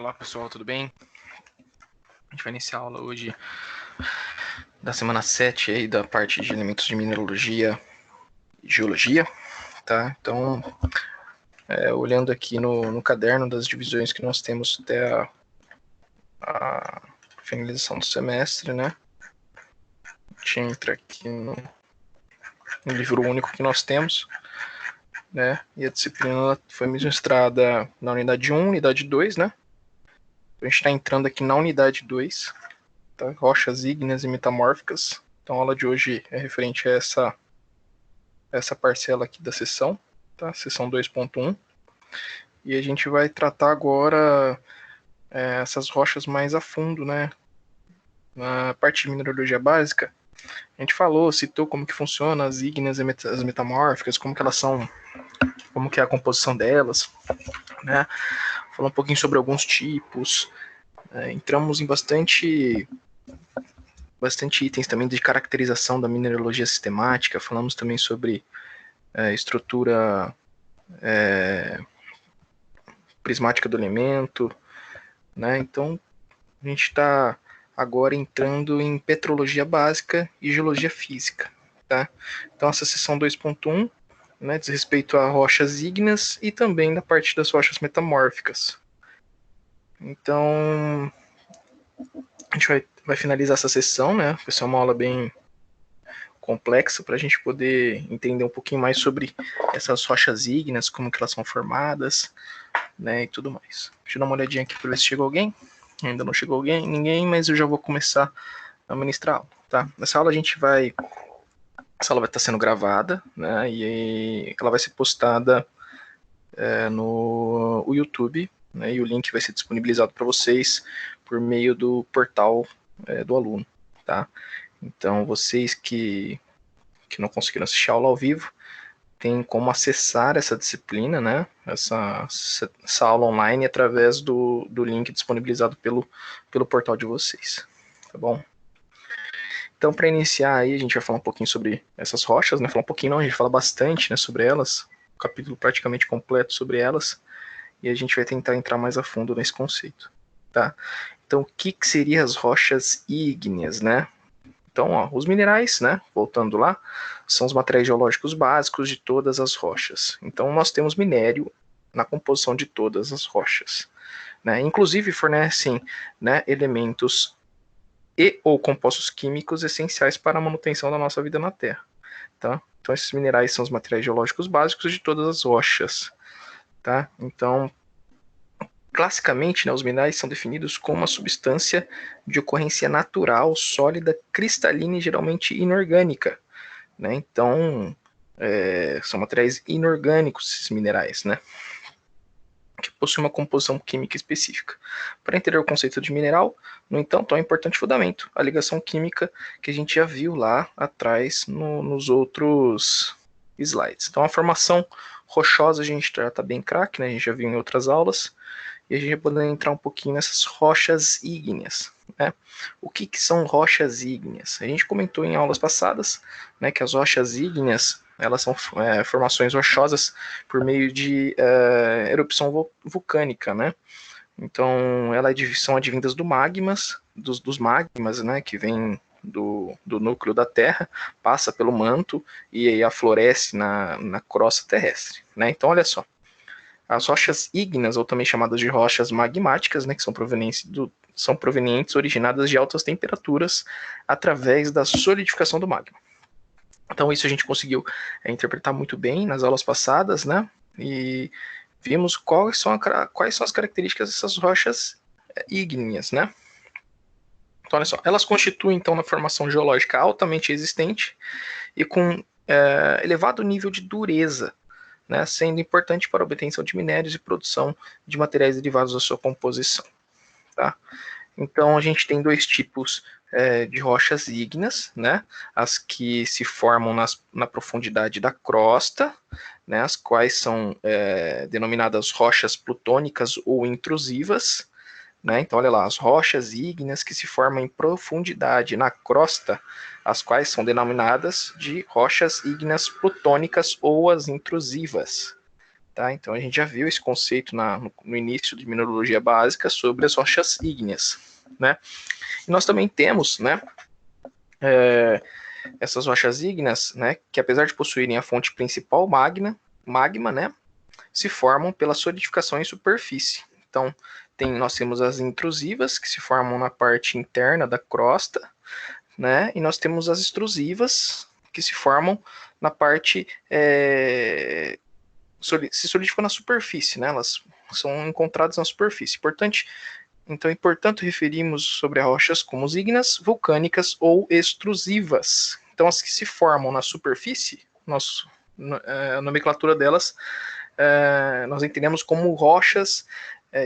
Olá pessoal, tudo bem? A gente vai iniciar a aula hoje da semana 7 aí da parte de elementos de mineralogia e geologia, tá? Então, olhando aqui no caderno das divisões que nós temos até a finalização do semestre, né? A gente entra aqui no livro único que nós temos, né? E a disciplina foi ministrada na unidade 1, unidade 2, né? Então, a gente está entrando aqui na unidade 2, tá? Rochas ígneas e metamórficas. Então a aula de hoje é referente a essa parcela aqui da sessão, tá? Sessão 2.1. E a gente vai tratar agora essas rochas mais a fundo, né? Na parte de mineralogia básica, a gente citou como que funciona as ígneas e as metamórficas, como que elas são, como que é a composição delas, né? Falou um pouquinho sobre alguns tipos, entramos em bastante itens também de caracterização da mineralogia sistemática, falamos também sobre estrutura prismática do elemento, né? Então, a gente está agora entrando em petrologia básica e geologia física, tá? Então, essa seção 2.1, né, diz respeito a rochas ígneas e também da parte das rochas metamórficas. Então, a gente vai finalizar essa sessão, né? Vai ser uma aula bem complexa para a gente poder entender um pouquinho mais sobre essas rochas ígneas, como que elas são formadas, né, e tudo mais. Deixa eu dar uma olhadinha aqui para ver se chegou alguém. Ainda não chegou ninguém, mas eu já vou começar a ministrar a aula, tá? Essa aula essa aula vai estar sendo gravada, né, e ela vai ser postada no YouTube, né, e o link vai ser disponibilizado para vocês por meio do portal do aluno, tá? Então, vocês que não conseguiram assistir a aula ao vivo, tem como acessar essa disciplina, né, essa aula online através do link disponibilizado pelo portal de vocês, tá bom? Então, para iniciar aí, a gente vai falar um pouquinho sobre essas rochas, né, falar um pouquinho não, a gente fala bastante, né, sobre elas, um capítulo praticamente completo sobre elas, e a gente vai tentar entrar mais a fundo nesse conceito, tá? Então, o que seriam as rochas ígneas, né? Então, ó, os minerais, né, voltando lá, são os materiais geológicos básicos de todas as rochas. Então, nós temos minério na composição de todas as rochas, né? Inclusive fornecem, né, elementos e ou compostos químicos essenciais para a manutenção da nossa vida na Terra, tá? Então, esses minerais são os materiais geológicos básicos de todas as rochas, tá? Então, classicamente, né, os minerais são definidos como uma substância de ocorrência natural, sólida, cristalina e geralmente inorgânica, né? Então, são materiais inorgânicos esses minerais, né? Que possuem uma composição química específica. Para entender o conceito de mineral, no entanto, há um importante fundamento, a ligação química que a gente já viu lá atrás nos outros slides. Então, a formação rochosa a gente já está bem craque, né? A gente já viu em outras aulas, e a gente vai poder entrar um pouquinho nessas rochas ígneas, né? O que são rochas ígneas? A gente comentou em aulas passadas, né, que as rochas ígneas elas são formações rochosas por meio de erupção vulcânica, né? Então, são advindas do magmas, dos magmas, né, que vem do núcleo da Terra, passa pelo manto e aí aflorece na crosta terrestre, né? Então, olha só. As rochas ígneas, ou também chamadas de rochas magmáticas, né, que são provenientes originadas de altas temperaturas através da solidificação do magma. Então isso a gente conseguiu interpretar muito bem nas aulas passadas, né? E vimos quais são as características dessas rochas ígneas, né? Então, olha só, elas constituem, então, uma formação geológica altamente existente e com elevado nível de dureza, né, sendo importante para a obtenção de minérios e produção de materiais derivados da sua composição. Tá? Então, a gente tem dois tipos de rochas ígneas, né, as que se formam na profundidade da crosta, né, as quais são denominadas rochas plutônicas ou intrusivas, né? Então, olha lá, as rochas ígneas que se formam em profundidade na crosta, as quais são denominadas de rochas ígneas plutônicas ou as intrusivas. Tá? Então a gente já viu esse conceito no início de mineralogia básica sobre as rochas ígneas, né? E nós também temos, né, essas rochas ígneas, né, que apesar de possuírem a fonte principal, magma, né, se formam pela solidificação em superfície. Então, nós temos as intrusivas, que se formam na parte interna da crosta, né, e nós temos as extrusivas, que se formam na parte se solidificam na superfície, né? Elas são encontradas na superfície. Portanto, referimos sobre as rochas como ígneas, vulcânicas ou extrusivas. Então, as que se formam na superfície, a nomenclatura delas, nós entendemos como rochas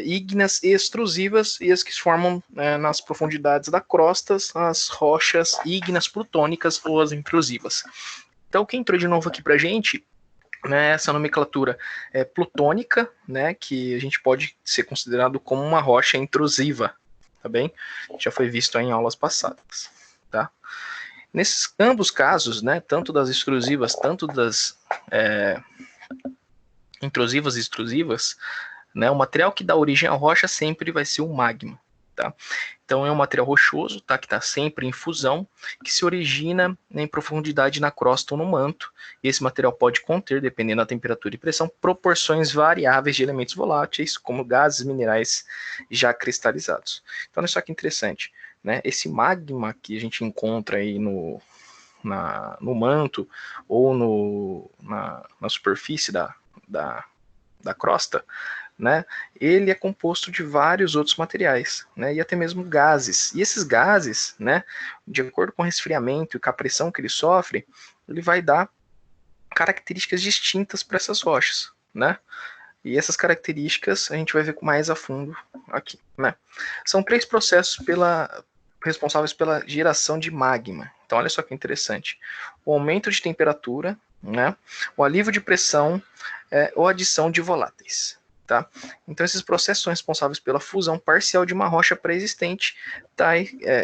ígneas e extrusivas, e as que se formam nas profundidades da crosta, as rochas ígneas plutônicas ou as intrusivas. Então, quem entrou de novo aqui para a gente, né, essa nomenclatura plutônica, né, que a gente pode ser considerado como uma rocha intrusiva, tá bem? Já foi visto em aulas passadas, tá? Nesses ambos casos, né, tanto das extrusivas, tanto das intrusivas e extrusivas, né, o material que dá origem à rocha sempre vai ser o magma, tá? Então é um material rochoso, tá, que está sempre em fusão, que se origina em profundidade na crosta ou no manto. E esse material pode conter, dependendo da temperatura e pressão, proporções variáveis de elementos voláteis, como gases minerais já cristalizados. Então olha só que interessante, né? Esse magma que a gente encontra aí no manto ou na superfície da crosta, né, ele é composto de vários outros materiais, né, e até mesmo gases. E esses gases, né, de acordo com o resfriamento e com a pressão que ele sofre, ele vai dar características distintas para essas rochas, né? E essas características a gente vai ver mais a fundo aqui, né? São 3 processos responsáveis pela geração de magma. Então olha só que interessante. O aumento de temperatura, né, o alívio de pressão ou adição de voláteis. Tá? Então, esses processos são responsáveis pela fusão parcial de uma rocha pré-existente,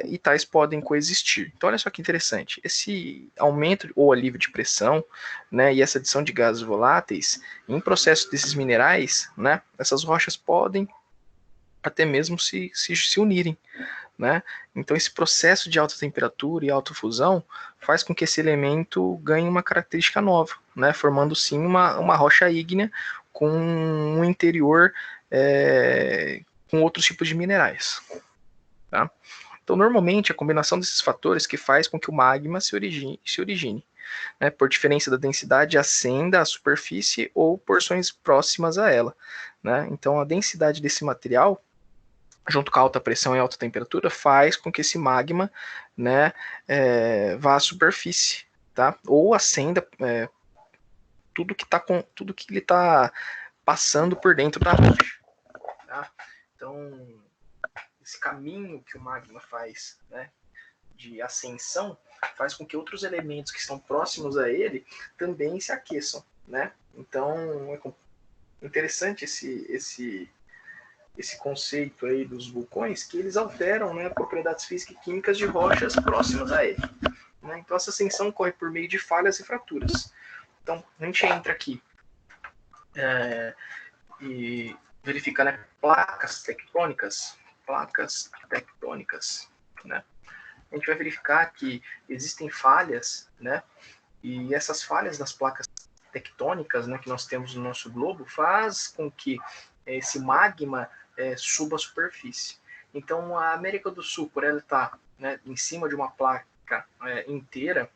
e tais podem coexistir. Então, olha só que interessante. Esse aumento ou alívio de pressão, né, e essa adição de gases voláteis, em processo desses minerais, né, essas rochas podem até mesmo se unirem. Né? Então, esse processo de alta temperatura e alta fusão faz com que esse elemento ganhe uma característica nova, né? Formando sim uma rocha ígnea com um interior com outros tipos de minerais. Tá? Então, normalmente, a combinação desses fatores que faz com que o magma se origine, né? Por diferença da densidade, ascenda à superfície ou porções próximas a ela. Né? Então, a densidade desse material junto com a alta pressão e alta temperatura, faz com que esse magma, né, vá à superfície, tá? Ou acenda tudo que ele está passando por dentro da rocha, tá? Então, esse caminho que o magma faz, né, de ascensão, faz com que outros elementos que estão próximos a ele também se aqueçam, né? Então, é interessante esse conceito aí dos vulcões, que eles alteram, né, propriedades físicas e químicas de rochas próximas a ele. Né? Então essa ascensão ocorre por meio de falhas e fraturas. Então a gente entra aqui e verifica, né, placas tectônicas, né? A gente vai verificar que existem falhas, né? E essas falhas das placas tectônicas, né, que nós temos no nosso globo, faz com que esse magma suba a superfície. Então, a América do Sul, por ela estar, né, em cima de uma placa inteira,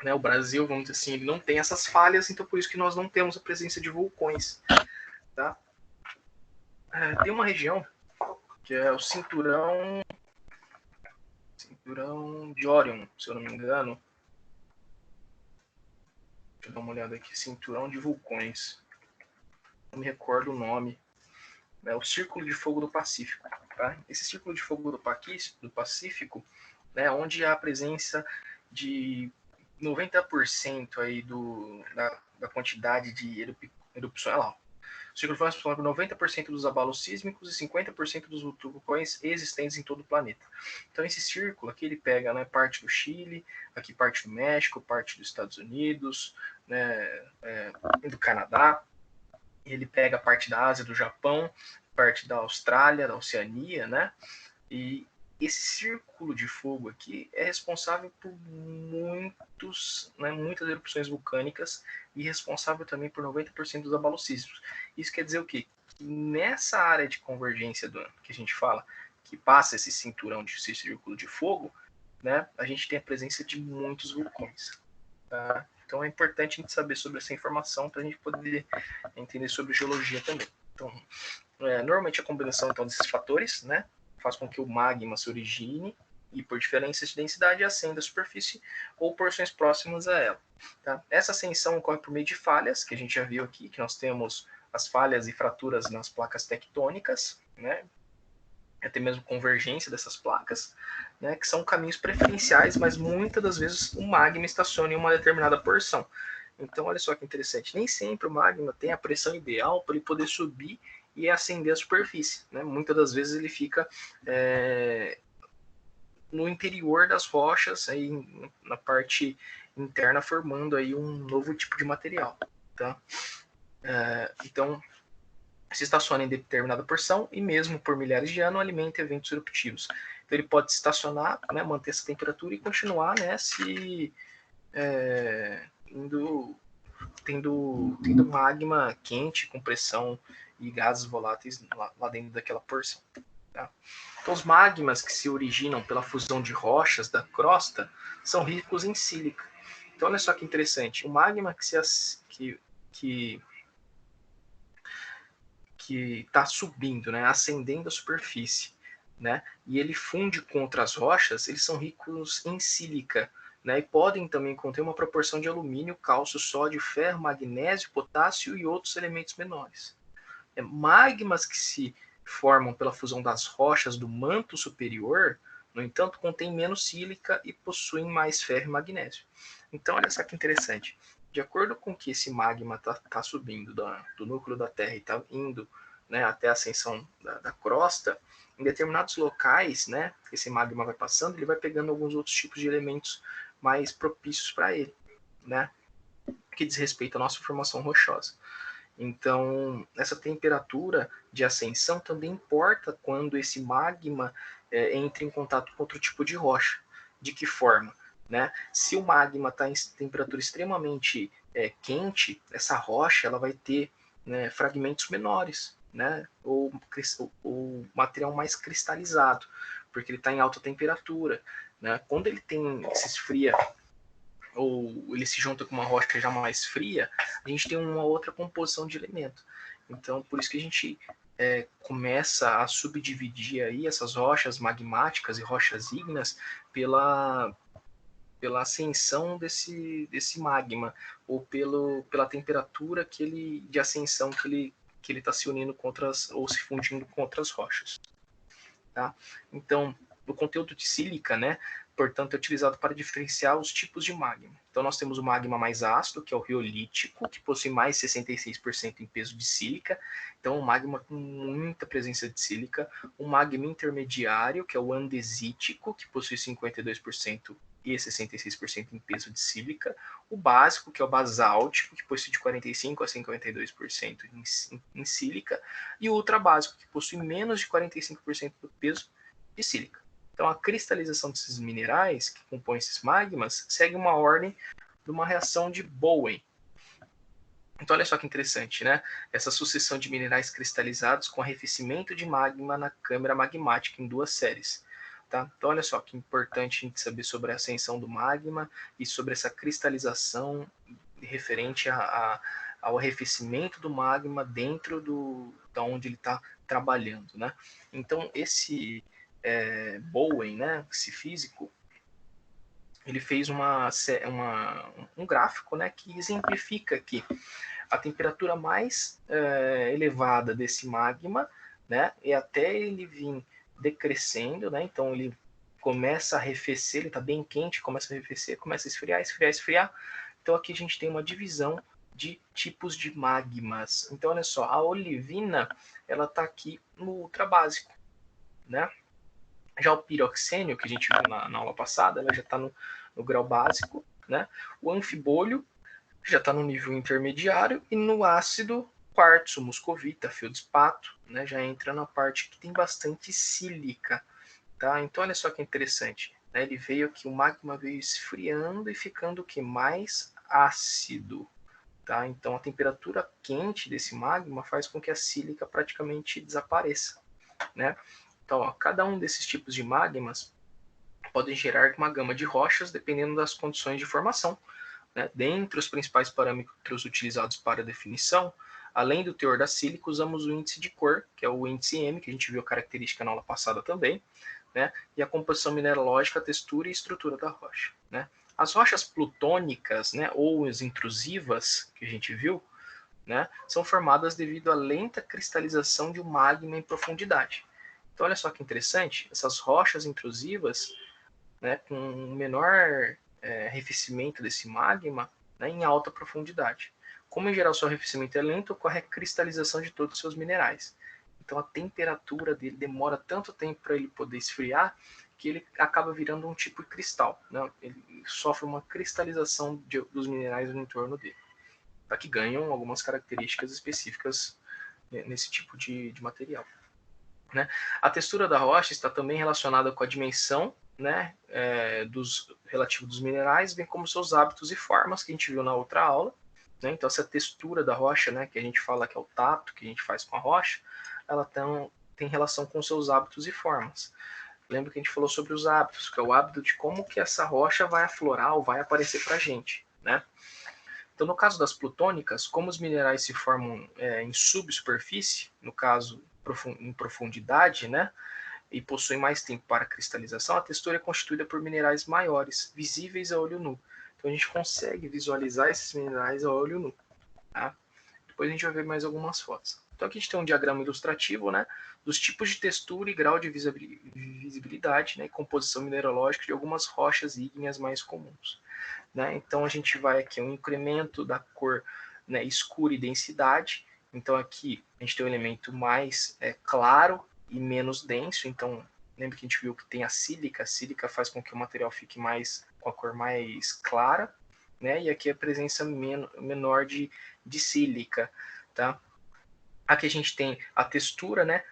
né, o Brasil, vamos dizer assim, ele não tem essas falhas, então por isso que nós não temos a presença de vulcões. Tá? Tem uma região que é o cinturão de Orion, se eu não me engano. Deixa eu dar uma olhada aqui, cinturão de vulcões. Não me recordo o nome. É o Círculo de Fogo do Pacífico. Tá? Esse Círculo de Fogo do Pacífico, né, onde há a presença de 90% aí da quantidade de erupções. Olha lá, o círculo foi responsável por 90% dos abalos sísmicos e 50% dos vulcões existentes em todo o planeta. Então esse círculo aqui, ele pega, né, parte do Chile, aqui parte do México, parte dos Estados Unidos, né, do Canadá, ele pega parte da Ásia, do Japão, parte da Austrália, da Oceania, né? E esse círculo de fogo aqui é responsável por muitas erupções vulcânicas e responsável também por 90% dos abalos sísmicos. Isso quer dizer o quê? Que nessa área de convergência que a gente fala, que passa esse cinturão de círculo de fogo, né, a gente tem a presença de muitos vulcões. Tá? Então é importante a gente saber sobre essa informação para a gente poder entender sobre geologia também. Então, normalmente a combinação então, desses fatores, né, faz com que o magma se origine e, por diferenças de densidade, ascenda a superfície ou porções próximas a ela. Tá? Essa ascensão ocorre por meio de falhas, que a gente já viu aqui, que nós temos as falhas e fraturas nas placas tectônicas, né, até mesmo convergência dessas placas, né, que são caminhos preferenciais, mas muitas das vezes o magma estaciona em uma determinada porção. Então, olha só que interessante, nem sempre o magma tem a pressão ideal para ele poder subir e acender a superfície. Né? Muitas das vezes ele fica no interior das rochas, aí, na parte interna, formando aí um novo tipo de material. Tá? Então, se estaciona em determinada porção e mesmo por milhares de anos alimenta eventos eruptivos. Então ele pode estacionar, né, manter essa temperatura e continuar, né, tendo magma quente com pressão e gases voláteis lá dentro daquela porção. Tá? Então os magmas que se originam pela fusão de rochas da crosta são ricos em sílica. Então olha só que interessante, o magma que está subindo, né, ascendendo a superfície, né, e ele funde com outras rochas, eles são ricos em sílica, né, e podem também conter uma proporção de alumínio, cálcio, sódio, ferro, magnésio, potássio e outros elementos menores. Magmas que se formam pela fusão das rochas do manto superior, no entanto, contêm menos sílica e possuem mais ferro e magnésio. Então, olha só que interessante. De acordo com que esse magma está subindo do núcleo da Terra e está indo, né, até a ascensão da crosta, em determinados locais, né, que esse magma vai passando, ele vai pegando alguns outros tipos de elementos mais propícios para ele, né, que diz respeito à nossa formação rochosa. Então, essa temperatura de ascensão também importa quando esse magma entra em contato com outro tipo de rocha. De que forma? Né? Se o magma está em temperatura extremamente quente, essa rocha ela vai ter, né, fragmentos menores, né? ou material mais cristalizado, porque ele está em alta temperatura. Né? Quando ele se esfria ou ele se junta com uma rocha já mais fria, a gente tem uma outra composição de elemento. Então, por isso que a gente começa a subdividir aí essas rochas magmáticas e rochas ígneas pela ascensão desse magma, ou pela temperatura de ascensão que ele está se unindo com outras, ou se fundindo com outras rochas. Tá? Então, o conteúdo de sílica, né, portanto, é utilizado para diferenciar os tipos de magma. Então, nós temos o magma mais ácido, que é o riolítico, que possui mais 66% em peso de sílica. Então, um magma com muita presença de sílica. O magma intermediário, que é o andesítico, que possui 52% e 66% em peso de sílica. O básico, que é o basáltico, que possui de 45% a 52% em sílica. E o ultrabásico, que possui menos de 45% do peso de sílica. Então, a cristalização desses minerais que compõem esses magmas segue uma ordem de uma reação de Bowen. Então, olha só que interessante, né? Essa sucessão de minerais cristalizados com arrefecimento de magma na câmara magmática em duas séries. Tá? Então, olha só que importante a gente saber sobre a ascensão do magma e sobre essa cristalização referente ao arrefecimento do magma dentro da onde ele está trabalhando. Né? Então, esse Bowen, né, esse físico, ele fez um gráfico, né, que exemplifica que a temperatura mais elevada desse magma, né, e até ele vir decrescendo, né, então ele começa a arrefecer, ele está bem quente, começa a arrefecer, começa a esfriar, esfriar, esfriar. Então aqui a gente tem uma divisão de tipos de magmas. Então olha só, a olivina, ela está aqui no ultrabásico, né? Já o piroxênio, que a gente viu na aula passada, ela já está no grau básico, né? O anfibólio já está no nível intermediário e no ácido quartzo, muscovita, feldspato, né, já entra na parte que tem bastante sílica, tá? Então olha só que interessante, né? Ele veio aqui, o magma veio esfriando e ficando o que? Mais ácido, tá? Então a temperatura quente desse magma faz com que a sílica praticamente desapareça, né? Então, ó, cada um desses tipos de magmas podem gerar uma gama de rochas dependendo das condições de formação, né? Dentre os principais parâmetros utilizados para a definição, além do teor da sílica, usamos o índice de cor, que é o índice M, que a gente viu a característica na aula passada também, né? E a composição mineralógica, a textura e estrutura da rocha, né? As rochas plutônicas, né, ou as intrusivas, que a gente viu, né, são formadas devido à lenta cristalização de um magma em profundidade. Então, olha só que interessante, essas rochas intrusivas, né, com um menor arrefecimento desse magma, né, em alta profundidade. Como em geral seu arrefecimento é lento, ocorre a cristalização de todos os seus minerais. Então a temperatura dele demora tanto tempo para ele poder esfriar que ele acaba virando um tipo de cristal, né? Ele sofre uma cristalização dos minerais no entorno dele, para que ganham algumas características específicas nesse tipo de material, né? A textura da rocha está também relacionada com a dimensão, né, dos relativo dos minerais, bem como seus hábitos e formas, que a gente viu na outra aula, né? Então essa textura da rocha, né, que a gente fala que é o tato que a gente faz com a rocha, ela tem relação com seus hábitos e formas. Lembra que a gente falou sobre os hábitos, que é o hábito de como que essa rocha vai aflorar ou vai aparecer para a gente, né? Então, no caso das plutônicas, como os minerais se formam em subsuperfície, no caso em profundidade, né, e possuem mais tempo para cristalização, a textura é constituída por minerais maiores, visíveis a olho nu. Então, a gente consegue visualizar esses minerais a olho nu. Tá? Depois a gente vai ver mais algumas fotos. Então, aqui a gente tem um diagrama ilustrativo, né, dos tipos de textura e grau de visibilidade, né, e composição mineralógica de algumas rochas ígneas mais comuns. Né? Então a gente vai aqui um incremento da cor, né, escura e densidade. Então aqui a gente tem um elemento mais claro e menos denso. Então lembra que a gente viu que tem a sílica faz com que o material fique mais com a cor mais clara, né? E aqui a presença menor de sílica, tá? Aqui a gente tem a textura, né,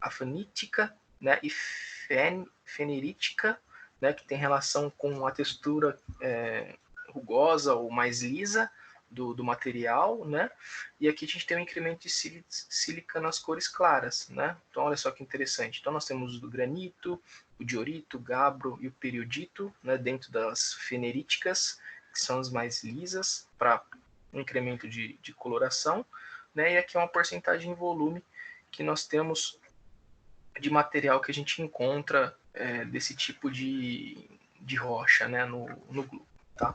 afanítica, né, e fenerítica, né, que tem relação com a textura rugosa ou mais lisa do material, né? E aqui a gente tem um incremento de sílica nas cores claras, né? Então olha só que interessante. Então nós temos o granito, o diorito, o gabbro e o periodito, né, dentro das feneríticas, que são as mais lisas, para um incremento de coloração, né? E aqui é uma porcentagem em volume que nós temos de material que a gente encontra desse tipo de rocha, né, no globo, tá?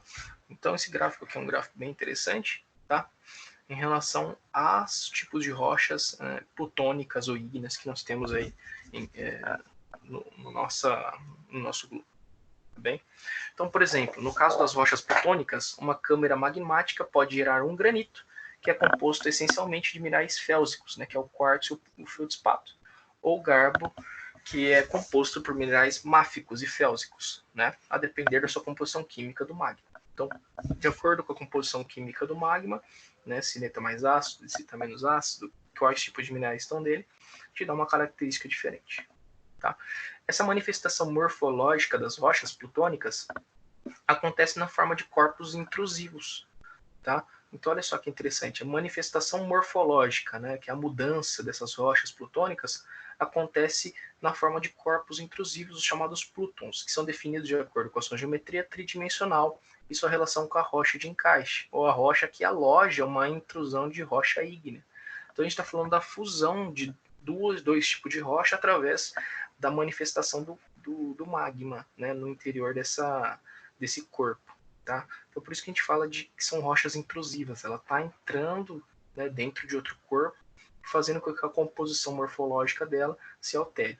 Então esse gráfico aqui é um gráfico bem interessante, tá? Em relação aos tipos de rochas plutônicas ou ígneas que nós temos aí no nosso globo, tá bem? Então, por exemplo, no caso das rochas plutônicas, uma câmara magmática pode gerar um granito, que é composto essencialmente de minerais félsicos, né, que é o quartzo e o feldspato, ou garbo, que é composto por minerais máficos e félsicos, né, a depender da sua composição química do magma. Então, de acordo com a composição química do magma, né, se ele está mais ácido, se está menos ácido, quais tipos de minerais estão nele, te dá uma característica diferente. Tá? Essa manifestação morfológica das rochas plutônicas acontece na forma de corpos intrusivos. Tá? Então, olha só que interessante, a manifestação morfológica, né, que é a mudança dessas rochas plutônicas, acontece na forma de corpos intrusivos, os chamados plutons, que são definidos de acordo com a sua geometria tridimensional e sua relação com a rocha de encaixe, ou a rocha que aloja uma intrusão de rocha ígnea. Então, a gente está falando da fusão de dois tipos de rocha através da manifestação do magma, né, no interior desse corpo. Tá? Então, por isso que a gente fala de que são rochas intrusivas. Ela está entrando, né, dentro de outro corpo, fazendo com que a composição morfológica dela se altere.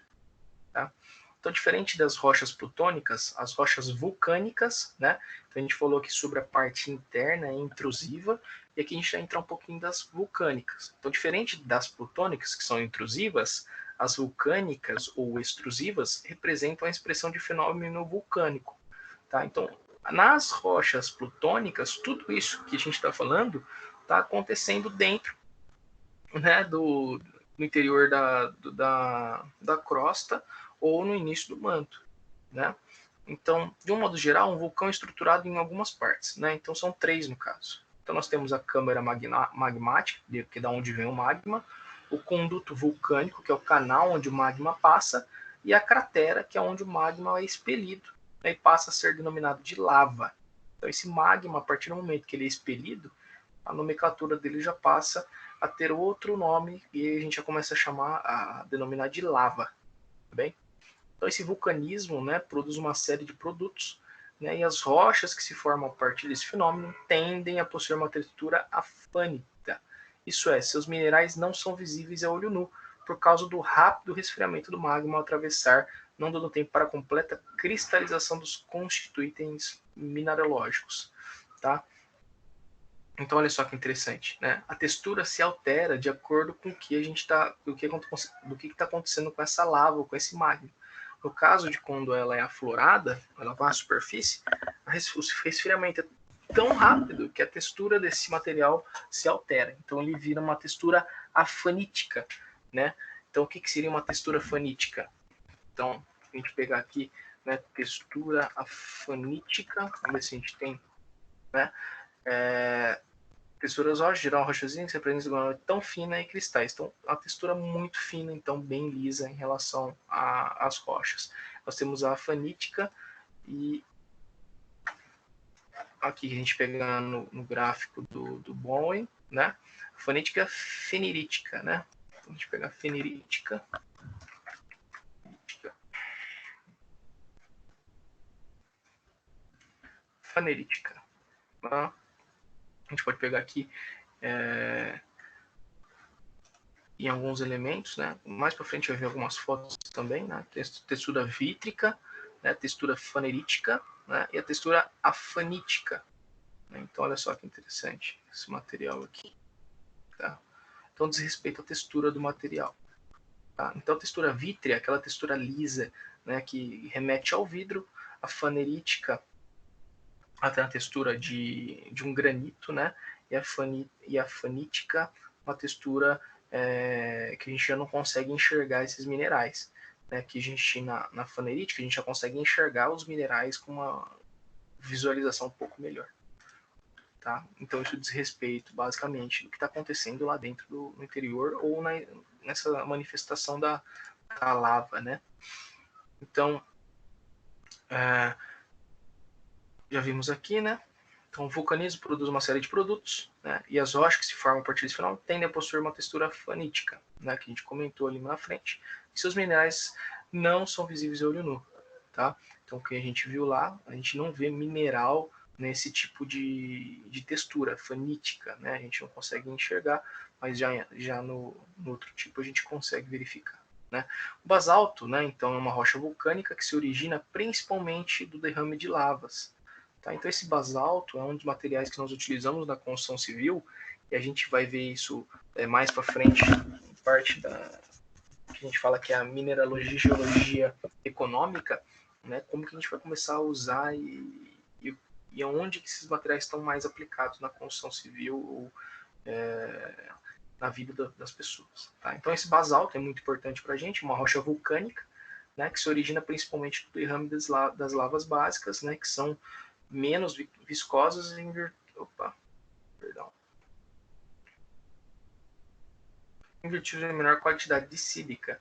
Tá? Então, diferente das rochas plutônicas, as rochas vulcânicas, né? Então, a gente falou que sobre a parte interna é intrusiva, e aqui a gente vai entrar um pouquinho das vulcânicas. Então, diferente das plutônicas, que são intrusivas, as vulcânicas ou extrusivas representam a expressão de fenômeno vulcânico. Tá? Então, Nas rochas plutônicas, tudo isso que a gente está falando está acontecendo dentro, né, do interior da crosta ou no início do manto, né? Então, de um modo geral, um vulcão é estruturado em algumas partes, né? Então são 3 no caso. Então nós temos a câmara magmática, que é da onde vem o magma, o conduto vulcânico, que é o canal onde o magma passa, e a cratera, que é onde o magma é expelido, né, e passa a ser denominado de lava. Então esse magma, a partir do momento que ele é expelido, a nomenclatura dele já passa a ter outro nome e a gente já começa a denominar de lava, tá bem? Então esse vulcanismo, né, produz uma série de produtos, né, e as rochas que se formam a partir desse fenômeno tendem a possuir uma textura afânita. Isso é, seus minerais não são visíveis a olho nu, por causa do rápido resfriamento do magma ao atravessar, não dando tempo para a completa cristalização dos constituintes mineralógicos. Tá? Então olha só que interessante, né? A textura se altera de acordo com o que a gente está, do que está acontecendo com essa lava, com esse magma. No caso de quando ela é aflorada, ela vai à superfície, o resfriamento é tão rápido que a textura desse material se altera. Então ele vira uma textura afanítica, né? Então o que seria uma textura fanítica? Então a gente pegar aqui, né, textura afanítica, vamos ver se a gente tem, né? Texturas geral rochosinha que se apresenta tão fina e cristais. Então, a textura muito fina, então bem lisa em relação às rochas. Nós temos a fanítica e aqui a gente pega no gráfico do Bowen, né? Fanítica fenerítica, né? Então, a gente pega a fenerítica. Fanerítica. Tá? A gente pode pegar aqui em alguns elementos, né? Mais para frente vai ver algumas fotos também, né? Textura vítrica, né? Textura fanerítica, né? E a textura afanítica. Né? Então olha só que interessante esse material aqui. Tá? Então diz respeito à textura do material. Tá? Então a textura vítrea é aquela textura lisa, né? Que remete ao vidro. A fanerítica tem a textura de um granito, né? E a fanítica, uma textura que a gente já não consegue enxergar esses minerais. Né? Que a gente, na fanerítica, a gente já consegue enxergar os minerais com uma visualização um pouco melhor. Tá? Então isso diz respeito, basicamente, do que está acontecendo lá dentro no interior ou nessa manifestação da lava. Né? Então, já vimos aqui, né? Então, o vulcanismo produz uma série de produtos, né? E as rochas que se formam a partir desse fenômeno tendem a possuir uma textura fanítica, né? Que a gente comentou ali na frente. E seus minerais não são visíveis a olho nu, tá? Então, o que a gente viu lá, a gente não vê mineral nesse tipo de textura fanítica, né? A gente não consegue enxergar, mas já no outro tipo a gente consegue verificar. Né? O basalto, né, então, é uma rocha vulcânica que se origina principalmente do derrame de lavas. Tá? Então esse basalto é um dos materiais que nós utilizamos na construção civil e a gente vai ver isso mais para frente, parte da que a gente fala que é a mineralogia e geologia econômica, né? Como que a gente vai começar a usar e onde que esses materiais estão mais aplicados na construção civil ou na vida das pessoas. Tá? Então esse basalto é muito importante para a gente, uma rocha vulcânica, né, que se origina principalmente do derrame das lavas básicas, né, que são menos viscosas em virtude da menor quantidade de sílica.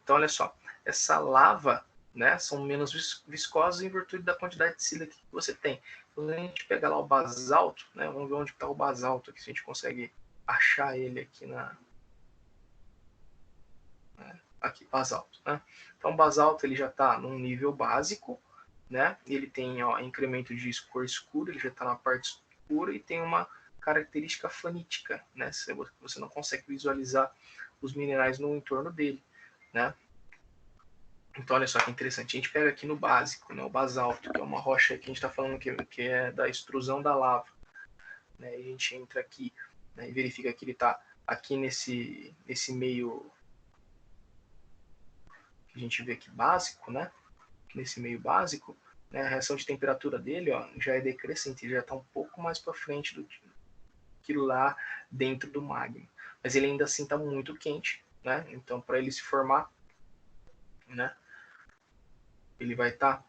Então, olha só, essa lava, né, são menos viscosas em virtude da quantidade de sílica que você tem. Quando a gente pega lá o basalto, né, vamos ver onde está o basalto, aqui, se a gente consegue achar ele aqui aqui, basalto. Né? Então, o basalto ele já está num nível básico, né? Ele tem incremento de cor escura, ele já está na parte escura e tem uma característica fanítica, né? Você não consegue visualizar os minerais no entorno dele, né? Então, olha só que interessante. A gente pega aqui no básico, né, o basalto, que é uma rocha que a gente está falando que é da extrusão da lava. Né? A gente entra aqui, né, e verifica que ele está aqui nesse meio que a gente vê aqui básico, né? Nesse meio básico, né, a reação de temperatura dele, ó, já é decrescente, ele já está um pouco mais para frente do que lá dentro do magma. Mas ele ainda assim está muito quente, né? Então, para ele se formar, né, ele vai estar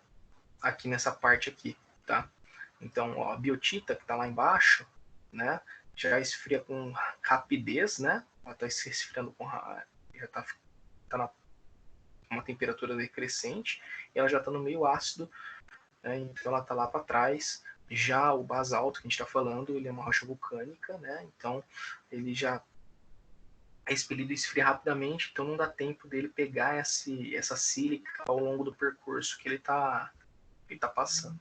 aqui nessa parte aqui, tá? Então, ó, a biotita que está lá embaixo, né, já esfria com rapidez, né? Ela está se esfriando com já está tá uma temperatura decrescente e ela já está no meio ácido, né? Então ela está lá para trás. Já o basalto que a gente está falando, ele é uma rocha vulcânica, né? Então ele já é expelido e esfria rapidamente, então não dá tempo dele pegar essa sílica ao longo do percurso que ele está passando,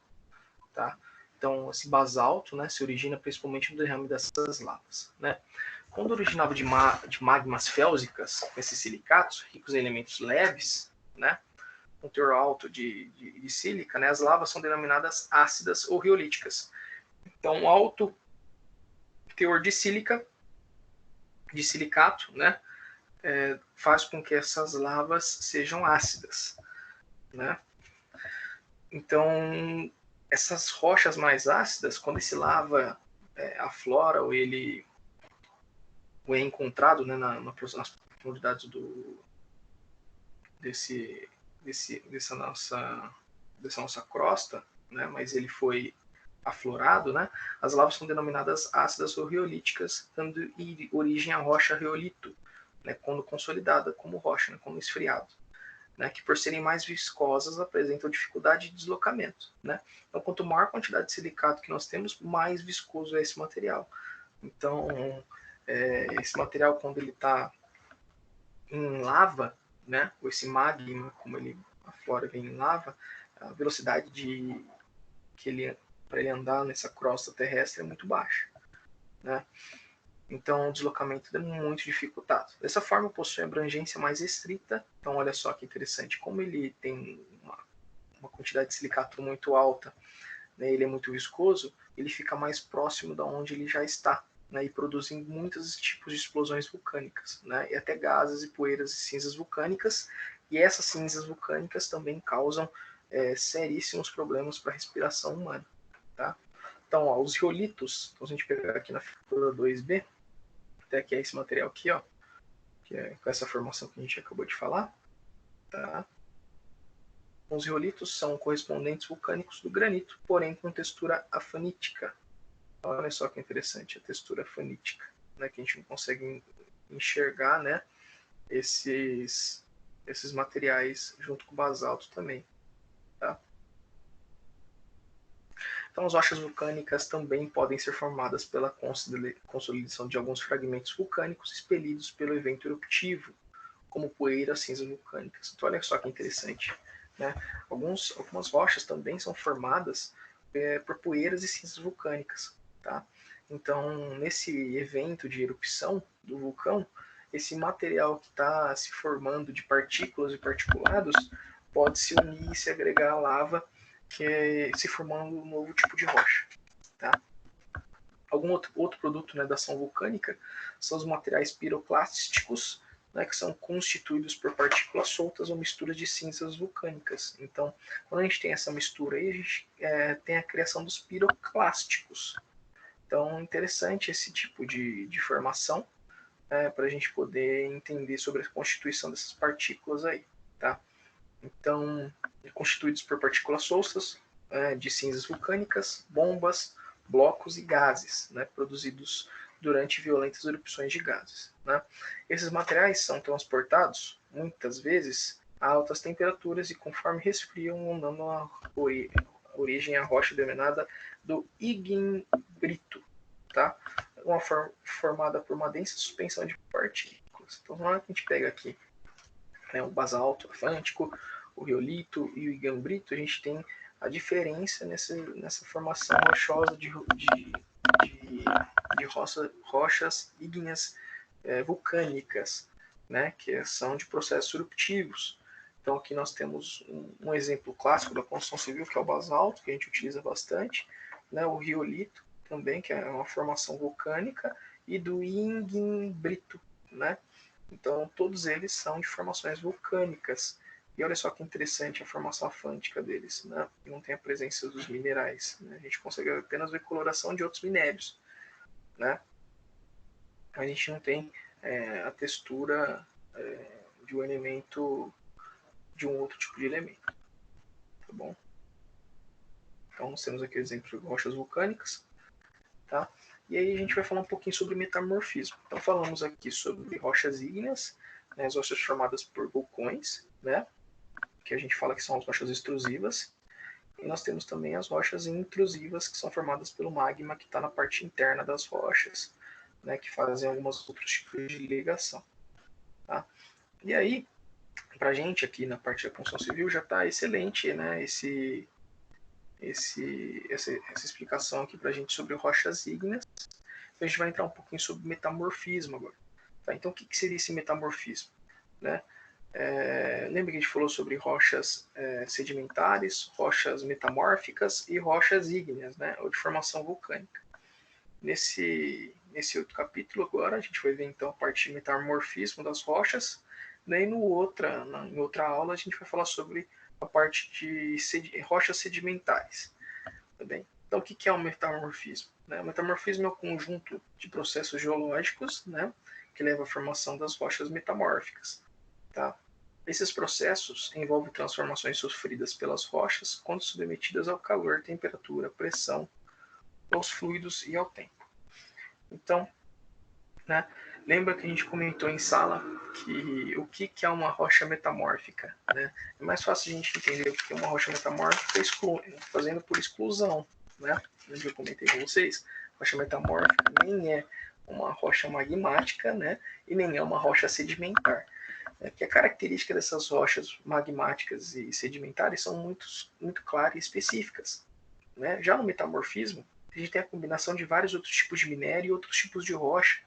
tá? Então esse basalto, né, se origina principalmente do derrame dessas lavas, né? Quando originava de magmas félsicas, esses silicatos, ricos em elementos leves, né, com teor alto de sílica, né, as lavas são denominadas ácidas ou riolíticas. Então, alto teor de sílica, de silicato, né, faz com que essas lavas sejam ácidas, né? Então, essas rochas mais ácidas, quando esse lava aflora ou ele ou é encontrado, né, nas profundidades desse, dessa nossa crosta, né, mas ele foi aflorado, né, as lavas são denominadas ácidas ou riolíticas, dando origem à rocha riolito, né, quando consolidada como rocha, né, como esfriado, né, que por serem mais viscosas apresentam dificuldade de deslocamento, né. Então, quanto maior a quantidade de silicato que nós temos, mais viscoso é esse material. Então, esse material, quando ele está em lava, né, ou esse magma, como ele aflora vem em lava, a velocidade que ele para ele andar nessa crosta terrestre é muito baixa, né? Então o deslocamento é muito dificultado. Dessa forma possui abrangência mais restrita. Então olha só que interessante, como ele tem uma quantidade de silicato muito alta, né, ele é muito viscoso, ele fica mais próximo da onde ele já está, né, e produzem muitos tipos de explosões vulcânicas, né, e até gases e poeiras e cinzas vulcânicas, e essas cinzas vulcânicas também causam seríssimos problemas para a respiração humana. Tá? Então, ó, os riolitos, então, se a gente pegar aqui na figura 2b, até que é esse material aqui, ó, que é com essa formação que a gente acabou de falar, tá? Os riolitos são correspondentes vulcânicos do granito, porém com textura afanítica. Olha só que interessante a textura afanítica, né, que a gente não consegue enxergar, né, esses materiais junto com o basalto também. Tá? Então, as rochas vulcânicas também podem ser formadas pela consolidação de alguns fragmentos vulcânicos expelidos pelo evento eruptivo, como poeira, cinzas vulcânicas. Então, olha só que interessante. Né? Algumas rochas também são formadas por poeiras e cinzas vulcânicas. Tá? Então, nesse evento de erupção do vulcão, esse material que está se formando de partículas e particulados pode se unir e se agregar à lava, que é se formando um novo tipo de rocha. Tá? Algum outro produto, né, da ação vulcânica são os materiais piroclásticos, né, que são constituídos por partículas soltas ou misturas de cinzas vulcânicas. Então, quando a gente tem essa mistura aí, a gente tem a criação dos piroclásticos. Então, interessante esse tipo de formação, para a gente poder entender sobre a constituição dessas partículas aí. Tá? Então, constituídos por partículas soltas, de cinzas vulcânicas, bombas, blocos e gases, né, produzidos durante violentas erupções de gases. Né. Esses materiais são transportados, muitas vezes, a altas temperaturas e conforme resfriam, vão dando a origem à rocha denominada do ignimbrito, tá? Uma formada por uma densa suspensão de partículas. Então, na hora que a gente pega aqui, né, o basalto atlântico, o riolito e o igambrito, a gente tem a diferença nessa formação rochosa de rochas ígneas vulcânicas, né, que são de processos eruptivos. Então aqui nós temos um exemplo clássico da construção civil, que é o basalto, que a gente utiliza bastante, né, o riolito também, que é uma formação vulcânica, e do ignimbrito, né? Então todos eles são de formações vulcânicas. E olha só que interessante a formação afântica deles, né? Não tem a presença dos minerais, né? A gente consegue apenas ver coloração de outros minérios, né? A gente não tem a textura de um elemento, de um outro tipo de elemento, tá bom? Então nós temos aqui o exemplo de rochas vulcânicas, tá? E aí a gente vai falar um pouquinho sobre metamorfismo. Então falamos aqui sobre rochas ígneas, né, as rochas formadas por vulcões, né, que a gente fala que são as rochas extrusivas. E nós temos também as rochas intrusivas, que são formadas pelo magma que está na parte interna das rochas, né, que fazem alguns outros tipos de ligação. Tá? E aí, para a gente aqui na parte da construção civil já está excelente, né, essa explicação aqui para a gente sobre rochas ígneas. Então, a gente vai entrar um pouquinho sobre metamorfismo agora. Tá? Então, o que seria esse metamorfismo? Né? Lembra que a gente falou sobre rochas sedimentares, rochas metamórficas e rochas ígneas, né? Ou de formação vulcânica. Nesse outro capítulo agora, a gente vai ver então a parte de metamorfismo das rochas, né? E em outra aula a gente vai falar sobre a parte de rochas sedimentares. Tá bem? Então, o que é o metamorfismo? O metamorfismo é o conjunto de processos geológicos, né, que leva à formação das rochas metamórficas. Tá? Esses processos envolvem transformações sofridas pelas rochas quando submetidas ao calor, temperatura, pressão, aos fluidos e ao tempo. Então, né, lembra que a gente comentou em sala que o que é uma rocha metamórfica? Né? É mais fácil a gente entender o que é uma rocha metamórfica fazendo por exclusão. Né? Eu comentei com vocês, rocha metamórfica nem é uma rocha magmática, né? E nem é uma rocha sedimentar. Que a característica dessas rochas magmáticas e sedimentares são muito claras e específicas. Né? Já no metamorfismo, a gente tem a combinação de vários outros tipos de minério e outros tipos de rocha.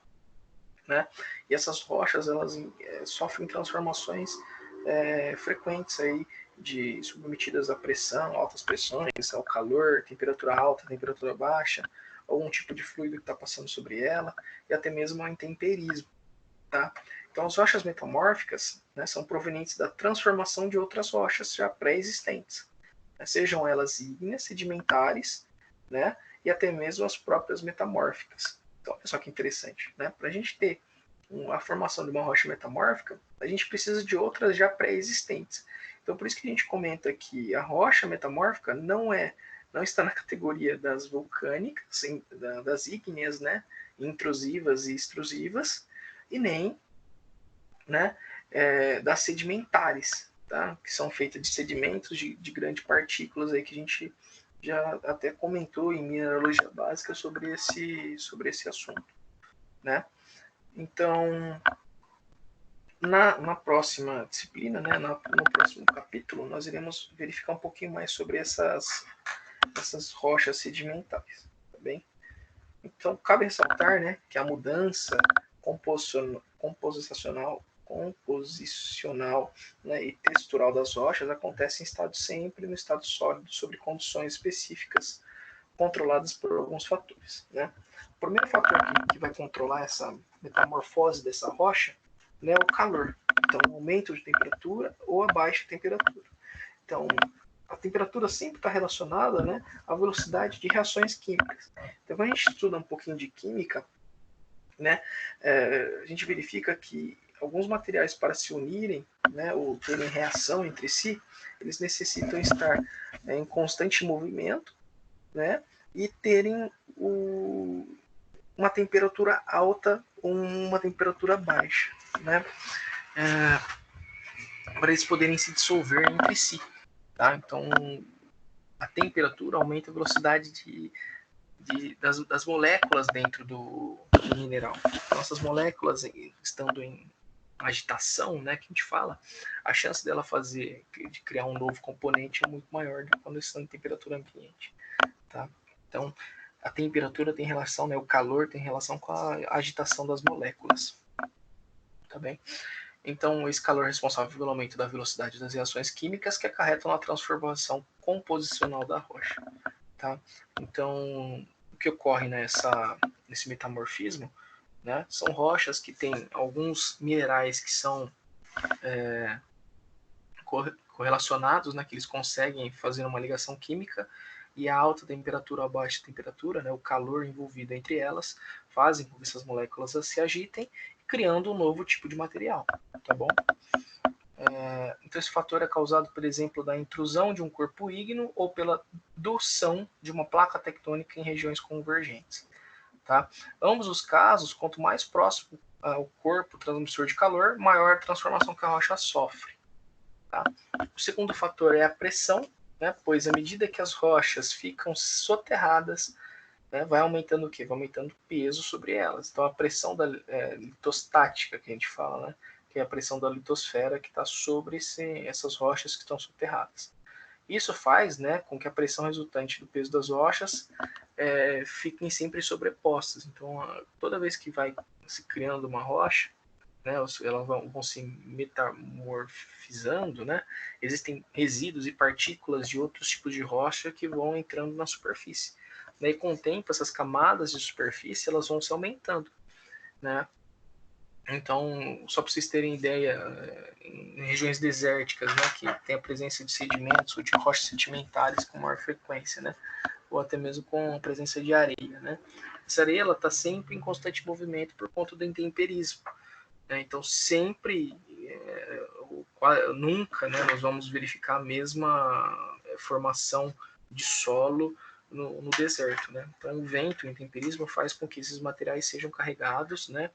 Né? E essas rochas elas sofrem transformações frequentes aí, submetidas à pressão, altas pressões, ao calor, temperatura alta, temperatura baixa, algum tipo de fluido que está passando sobre ela, e até mesmo ao intemperismo. Tá? Então, as rochas metamórficas, né, são provenientes da transformação de outras rochas já pré-existentes, né, sejam elas ígneas, sedimentares, né, e até mesmo as próprias metamórficas. Então, olha só que interessante. Né? Para a gente ter a formação de uma rocha metamórfica, a gente precisa de outras já pré-existentes. Então, por isso que a gente comenta que a rocha metamórfica não está na categoria das vulcânicas, das ígneas, né, intrusivas e extrusivas, e nem, né, das sedimentares, tá? Que são feitas de sedimentos de grandes partículas aí que a gente já até comentou em mineralogia básica sobre esse assunto, né? Então, na próxima disciplina, né, no próximo capítulo, nós iremos verificar um pouquinho mais sobre essas rochas sedimentares, tá bem? Então, cabe ressaltar, né, que a mudança composicional, né, e textural das rochas acontece sempre no estado sólido, sob condições específicas, controladas por alguns fatores. Né? O primeiro fator que vai controlar essa metamorfose dessa rocha, né, é o calor. Então, o aumento de temperatura ou a baixa temperatura. Então, a temperatura sempre está relacionada, né, à velocidade de reações químicas. Então, quando a gente estuda um pouquinho de química, né, a gente verifica que alguns materiais, para se unirem, né, ou terem reação entre si, eles necessitam estar em constante movimento, né, e terem uma temperatura alta ou uma temperatura baixa, né, para eles poderem se dissolver entre si. Tá? Então, a temperatura aumenta a velocidade das moléculas dentro do mineral. Então, essas moléculas estando em agitação, né, que a gente fala, a chance dela de criar um novo componente é muito maior do que quando estão em temperatura ambiente. Tá? Então, a temperatura tem relação, né, o calor tem relação com a agitação das moléculas. Tá bem? Então, esse calor é responsável pelo aumento da velocidade das reações químicas que acarretam na transformação composicional da rocha. Tá? Então, o que ocorre nesse metamorfismo, né, são rochas que têm alguns minerais que são correlacionados, né, que eles conseguem fazer uma ligação química, e a alta temperatura ou a baixa temperatura, né, o calor envolvido entre elas, fazem com que essas moléculas se agitem, criando um novo tipo de material, tá bom? Então esse fator é causado, por exemplo, da intrusão de um corpo ígneo ou pela doção de uma placa tectônica em regiões convergentes. Tá? Ambos os casos, quanto mais próximo ao corpo transmissor de calor, maior a transformação que a rocha sofre. Tá? O segundo fator é a pressão, né? Pois à medida que as rochas ficam soterradas, né, vai aumentando o quê? Vai aumentando o peso sobre elas. Então a pressão litostática, que a gente fala, né? Que é a pressão da litosfera que está sobre essas rochas que estão soterradas. Isso faz, né, com que a pressão resultante do peso das rochas fiquem sempre sobrepostas. Então, toda vez que vai se criando uma rocha, né, elas vão se metamorfizando, né, existem resíduos e partículas de outros tipos de rocha que vão entrando na superfície. E com o tempo, essas camadas de superfície elas vão se aumentando, né? Então, só para vocês terem ideia, em regiões desérticas, né, que tem a presença de sedimentos ou de rochas sedimentares com maior frequência, né, ou até mesmo com a presença de areia, né. Essa areia está sempre em constante movimento por conta do intemperismo, né, então sempre, nunca, né, nós vamos verificar a mesma formação de solo no deserto, né? Então o vento, o intemperismo faz com que esses materiais sejam carregados, né?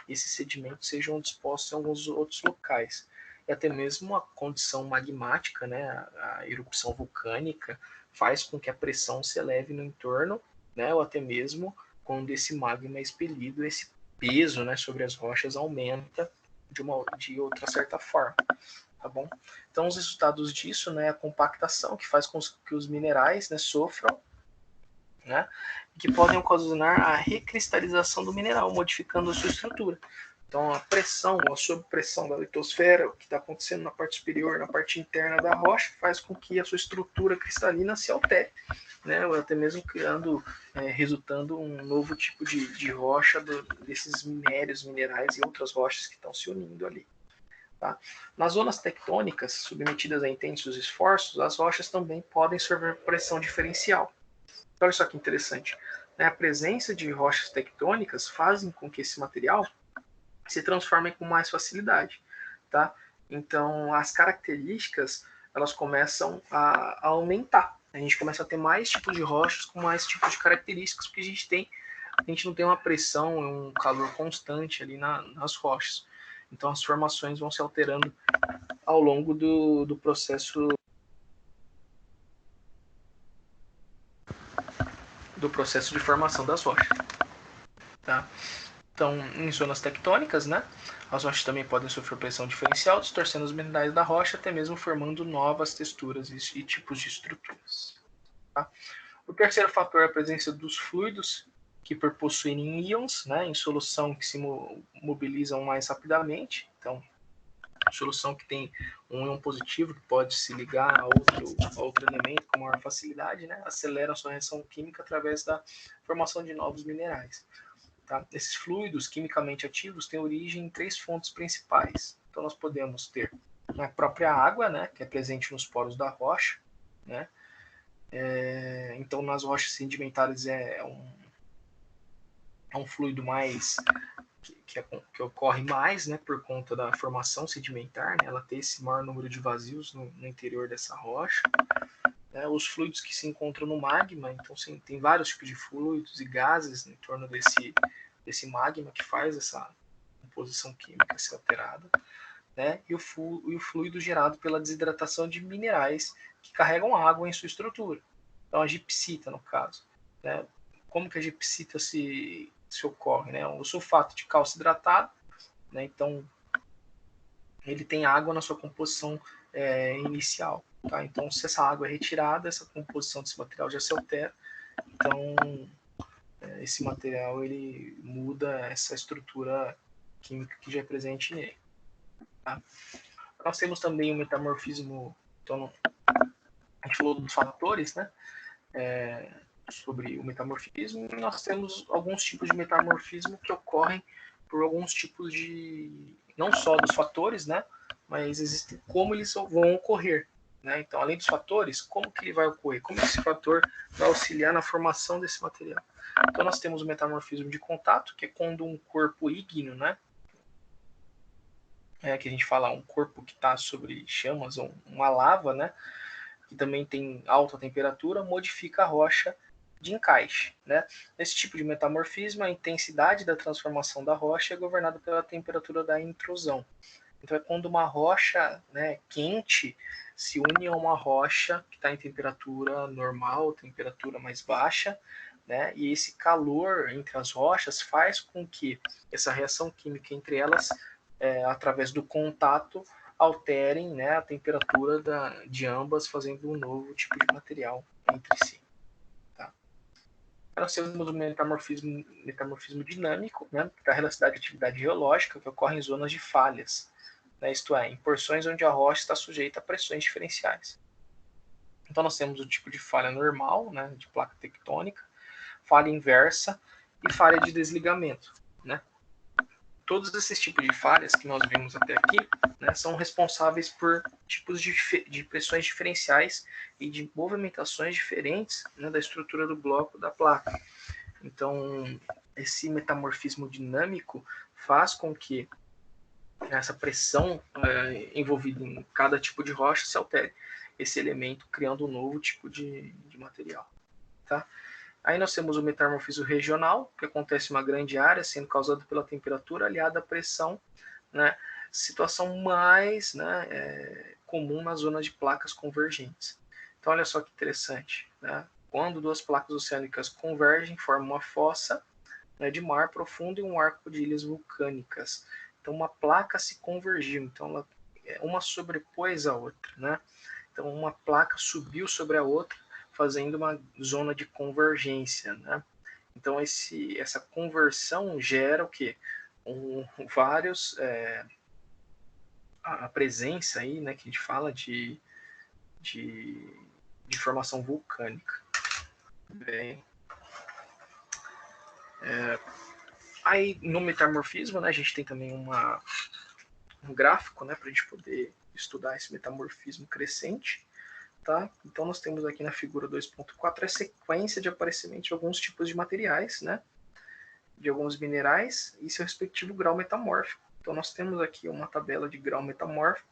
E esses sedimentos sejam dispostos em alguns outros locais. E até mesmo a condição magmática, né? A erupção vulcânica faz com que a pressão se eleve no entorno, né? Ou até mesmo quando esse magma é expelido, esse peso, né, sobre as rochas aumenta de outra certa forma. Tá bom? Então os resultados disso, né, a compactação que faz com que os minerais, né, sofram, né, que podem ocasionar a recristalização do mineral, modificando a sua estrutura. Então, a pressão, a sobrepressão da litosfera, o que está acontecendo na parte superior, na parte interna da rocha, faz com que a sua estrutura cristalina se altere, né, ou até mesmo resultando um novo tipo de rocha desses minérios, minerais e outras rochas que estão se unindo ali. Tá? Nas zonas tectônicas, submetidas a intensos esforços, as rochas também podem sofrer pressão diferencial. Olha só que interessante. A presença de rochas tectônicas fazem com que esse material se transforme com mais facilidade. Tá? Então, as características elas começam a aumentar. A gente começa a ter mais tipos de rochas com mais tipos de características, porque a gente não tem uma pressão, um calor constante ali nas rochas. Então, as formações vão se alterando ao longo do processo de formação das rochas. Tá? Então, em zonas tectônicas, né, as rochas também podem sofrer pressão diferencial, distorcendo os minerais da rocha, até mesmo formando novas texturas e tipos de estruturas. Tá? O terceiro fator é a presença dos fluidos, que por possuírem íons, né, em solução que se mobilizam mais rapidamente. Então, solução que tem um íon positivo que pode se ligar a outro elemento com maior facilidade, né, acelera a sua reação química através da formação de novos minerais. Tá? Esses fluidos quimicamente ativos têm origem em 3 fontes principais. Então nós podemos ter a própria água, né, que é presente nos poros da rocha, né? Então nas rochas sedimentares é um fluido mais que ocorre mais, né, por conta da formação sedimentar, né, ela tem esse maior número de vazios no interior dessa rocha. Né, os fluidos que se encontram no magma, então sim, tem vários tipos de fluidos e gases em torno desse magma que faz essa composição química ser alterada, né, e o fluido gerado pela desidratação de minerais que carregam água em sua estrutura. Então a gipsita, no caso. Né, como que a gipsita se ocorre? Né, o sulfato de cálcio hidratado, né, então ele tem água na sua composição inicial. Tá? Então, se essa água é retirada, essa composição desse material já se altera. Então, esse material ele muda essa estrutura química que já é presente nele. Tá? Nós temos também o metamorfismo. Então, a gente falou dos fatores, né? Sobre o metamorfismo. E nós temos alguns tipos de metamorfismo que ocorrem por alguns tipos de, não só dos fatores, né? mas existem como eles vão ocorrer. Né? Então, além dos fatores, como que ele vai ocorrer? Como esse fator vai auxiliar na formação desse material? Então, nós temos o metamorfismo de contato, que é quando um corpo ígneo, né, que a gente fala um corpo que está sobre chamas, uma lava, né, que também tem alta temperatura, modifica a rocha de encaixe. Né? Nesse tipo de metamorfismo, a intensidade da transformação da rocha é governada pela temperatura da intrusão. Então é quando uma rocha, né, quente se une a uma rocha que está em temperatura normal, temperatura mais baixa, né, e esse calor entre as rochas faz com que essa reação química entre elas, através do contato, alterem, né, a temperatura de ambas, fazendo um novo tipo de material entre si. Tá? Nós temos o metamorfismo dinâmico, né, para a relação de atividade geológica, que ocorre em zonas de falhas, né, isto é, em porções onde a rocha está sujeita a pressões diferenciais. Então nós temos o tipo de falha normal, né, de placa tectônica, falha inversa e falha de desligamento. Né? Todos esses tipos de falhas que nós vimos até aqui, né, são responsáveis por tipos de pressões diferenciais e de movimentações diferentes, né, da estrutura do bloco da placa. Então, esse metamorfismo dinâmico faz com que essa pressão envolvida em cada tipo de rocha se altere esse elemento, criando um novo tipo de material. Tá? Aí nós temos o metamorfismo regional, que acontece em uma grande área, sendo causado pela temperatura aliada à pressão, né? Situação mais, né, comum na zona de placas convergentes. Então, olha só que interessante. Né? Quando duas placas oceânicas convergem, formam uma fossa, né, de mar profundo e um arco de ilhas vulcânicas. Então, uma placa se convergiu, então ela, uma sobrepôs a outra. Né? Então, uma placa subiu sobre a outra, fazendo uma zona de convergência. Né? Então, essa conversão gera o quê? Vários... a presença aí, né, que a gente fala de, de formação vulcânica. Bem, aí no metamorfismo, né, a gente tem também um gráfico, né, para a gente poder estudar esse metamorfismo crescente. Tá? Então nós temos aqui na figura 2.4 a sequência de aparecimento de alguns tipos de materiais, né, de alguns minerais e seu respectivo grau metamórfico. Então nós temos aqui uma tabela de grau metamórfico,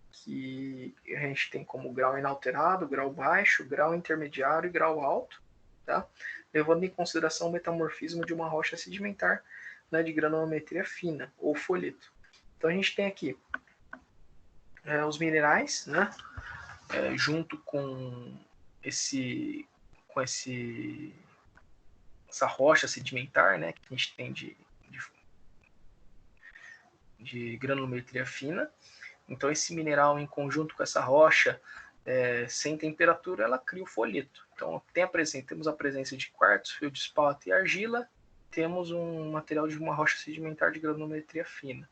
que a gente tem como grau inalterado, grau baixo, grau intermediário e grau alto, tá? Levando em consideração o metamorfismo de uma rocha sedimentar, né, de granulometria fina ou folheto. Então a gente tem aqui os minerais, né, junto com essa rocha sedimentar, né, que a gente tem de granulometria fina. Então esse mineral em conjunto com essa rocha, sem temperatura, ela cria o folheto. Então temos a presença de quartzo, feldspato e argila, temos um material de uma rocha sedimentar de granulometria fina.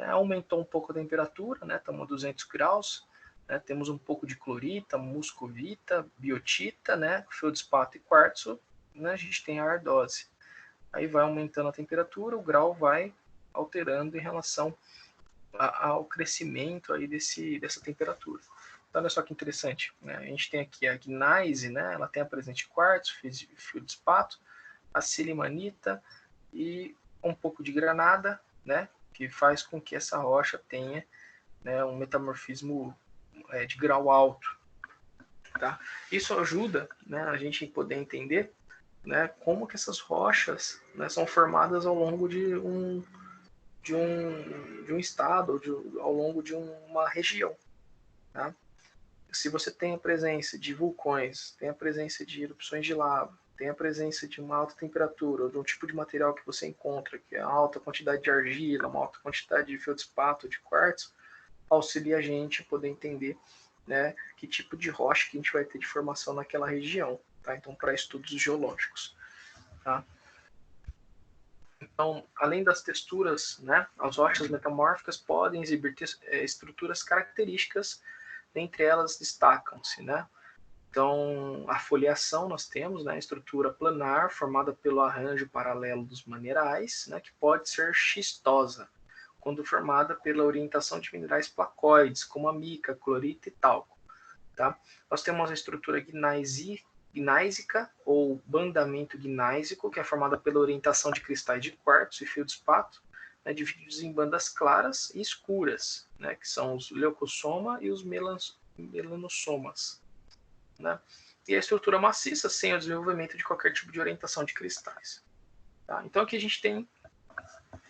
Aumentou um pouco a temperatura, né, estamos a 200 graus, né, temos um pouco de clorita, muscovita, biotita, né, feldspato e quartzo, né, a gente tem a ardose. Aí vai aumentando a temperatura, o grau vai alterando em relação ao crescimento aí dessa temperatura. Então, olha só que interessante. Né? A gente tem aqui a gneiss, né? Ela tem a presença de quartzo, feldspato, a silimanita e um pouco de granada, né? Que faz com que essa rocha tenha, né, um metamorfismo de grau alto. Tá? Isso ajuda, né, a gente poder entender, né, como que essas rochas, né, são formadas ao longo de um estado, ao longo de uma região. Tá? Se você tem a presença de vulcões, tem a presença de erupções de lava, tem a presença de uma alta temperatura, ou de um tipo de material que você encontra, que é alta quantidade de argila, uma alta quantidade de feldspato, de quartzo, auxilia a gente a poder entender, né, que tipo de rocha que a gente vai ter de formação naquela região. Tá? Então, para estudos geológicos. Tá? Então, além das texturas, né, as rochas metamórficas podem exibir estruturas características, dentre elas destacam-se, né? Então, a foliação nós temos, né, estrutura planar formada pelo arranjo paralelo dos minerais, né, que pode ser xistosa, quando formada pela orientação de minerais placoides, como a mica, clorita e talco. Tá? Nós temos a estrutura gnáisica ou bandamento gnáisico, que é formada pela orientação de cristais de quartzo e feldspato, né, divididos em bandas claras e escuras, né, que são os leucossoma e os melanossomas. Né? E a estrutura maciça sem o desenvolvimento de qualquer tipo de orientação de cristais. Tá? Então aqui a gente tem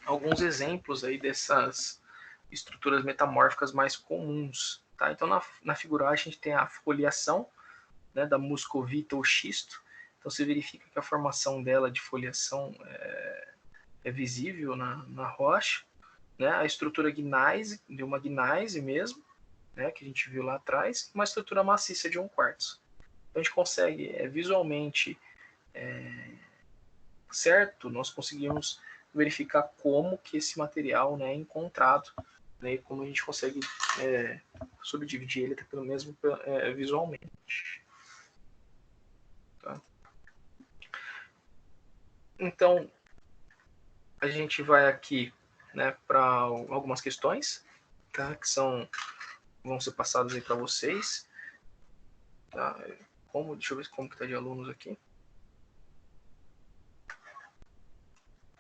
alguns exemplos aí dessas estruturas metamórficas mais comuns. Tá? Então na figura A a gente tem a foliação, né, da muscovita ou xisto. Então você verifica que a formação dela de foliação é visível na rocha. Né? A estrutura gneiss, de uma gneiss mesmo, né, que a gente viu lá atrás, uma estrutura maciça de um quartzo. Então a gente consegue visualmente certo, nós conseguimos verificar como que esse material, né, é encontrado, né, e como a gente consegue subdividir ele até pelo mesmo visualmente. Tá? Então, a gente vai aqui, né, para algumas questões, tá, que vão ser passadas aí para vocês. Tá? Deixa eu ver como que está de alunos aqui.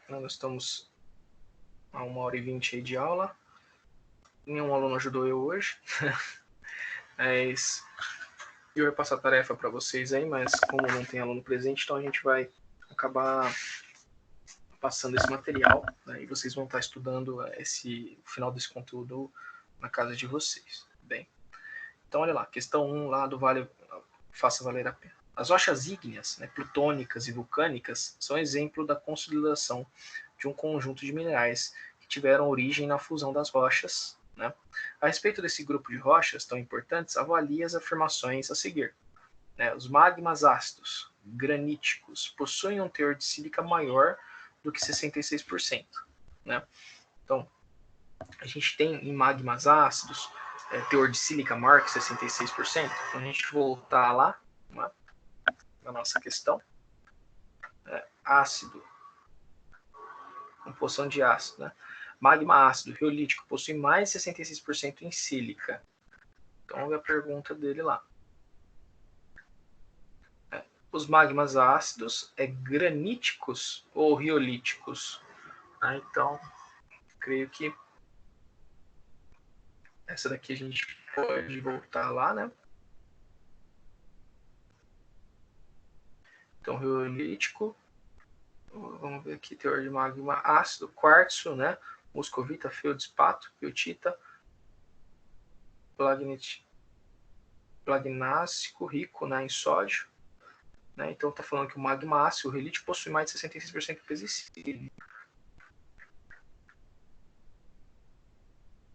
Nós estamos a 1h20 aí de aula. Nenhum aluno ajudou eu hoje. Mas eu ia passar a tarefa para vocês aí, mas como não tem aluno presente, então a gente vai acabar passando esse material, né, e vocês vão estar estudando o final desse conteúdo na casa de vocês. Bem, então olha lá, questão 1 lá do Vale, faça valer a pena. As rochas ígneas, né, plutônicas e vulcânicas, são exemplo da consolidação de um conjunto de minerais que tiveram origem na fusão das rochas. Né? A respeito desse grupo de rochas tão importantes, avalie as afirmações a seguir. Né? Os magmas ácidos graníticos possuem um teor de sílica maior do que 66%. Né? Então, a gente tem em magmas ácidos teor de sílica maior que 66%. Então, a gente voltar lá, né, na nossa questão, ácido, composição de ácido, né? Magma ácido riolítico possui mais de 66% em sílica. Então, vamos ver a pergunta dele lá. Os magmas ácidos graníticos ou riolíticos? Então, creio que essa daqui a gente pode voltar lá, né? Então, riolítico. Vamos ver aqui, teor de magma ácido, quartzo, né? Muscovita, feldspato, biotita, plagnásico, rico, né, em sódio. Né? Então está falando que o magma ácido, o riolítico, possui mais de 66% de peso em sílica.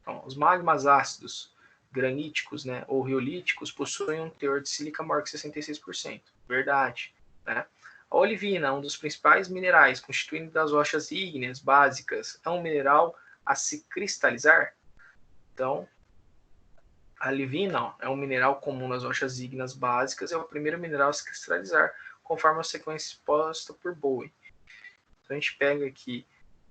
Então, os magmas ácidos graníticos, né, ou riolíticos possuem um teor de sílica maior que 66%. Verdade. Né? A olivina, um dos principais minerais constituindo das rochas ígneas básicas, é um mineral a se cristalizar? Então, a olivina é um mineral comum nas rochas ígneas básicas, é o primeiro mineral a se cristalizar, conforme a sequência exposta por Bowen. Então, a gente pega aqui,